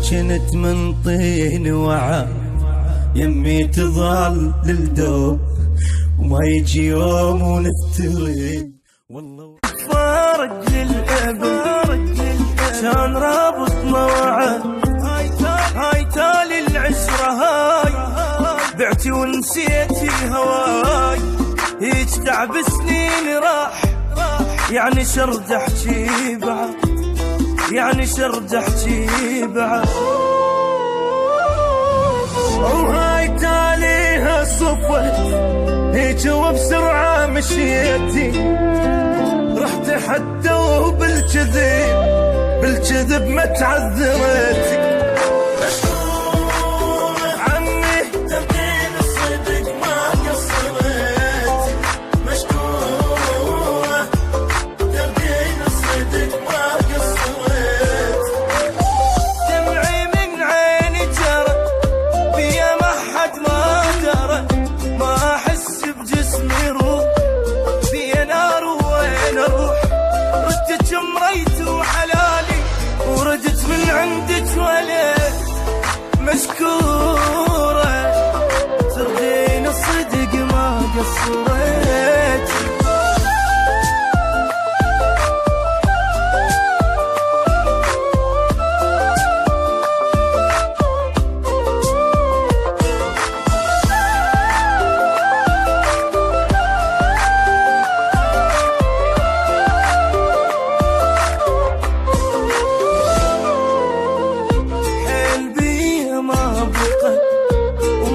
كنت من طين وعا يمي تظل للدوب وما يجي يوم ونفترق والله فارق للأبد كان رابطنا وعا هاي تالي العشرة هاي بعتي ونسيتي هواي هيج تعب سنين راح يعني شرد احكي بعد يعني شرد احكي بعد وهاي تاليها صفت هيج وبسرعة مشيتي رحت حتى بالكذب ما تعذرتي مشكورة ترضين الصدق ما قصرت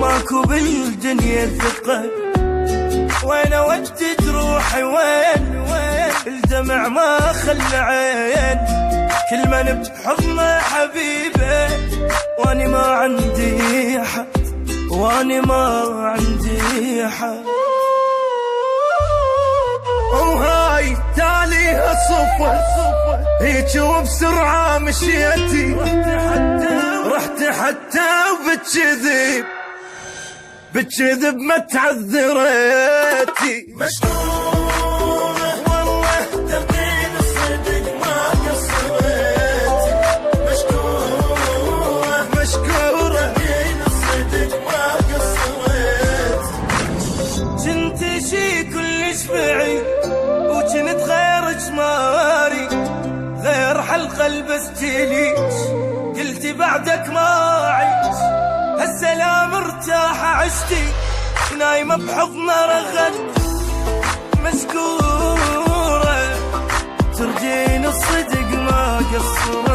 وماكو بالدنيا ثقة وين ودت روحي وين الدمع ما خلى عين كل من بحضنه حبيبه واني ما عندي حد واني ما عندي حد وهاي تاليها صفة هيك وبسرعة مشيتي رحت حتى بالكذب ما تعذرتي مشكورة والله ترضين الصدق ما قصرت مشكورة ترضين الصدق ما قصرت كنت شي كلش بعيد وكنت غير جماري غير حلقة البستيليش قلتي بعدك ما عيش هالسلام ارتاح عشتي نايمة بحضن رغد مشكورة ترجين الصدق ما قصرت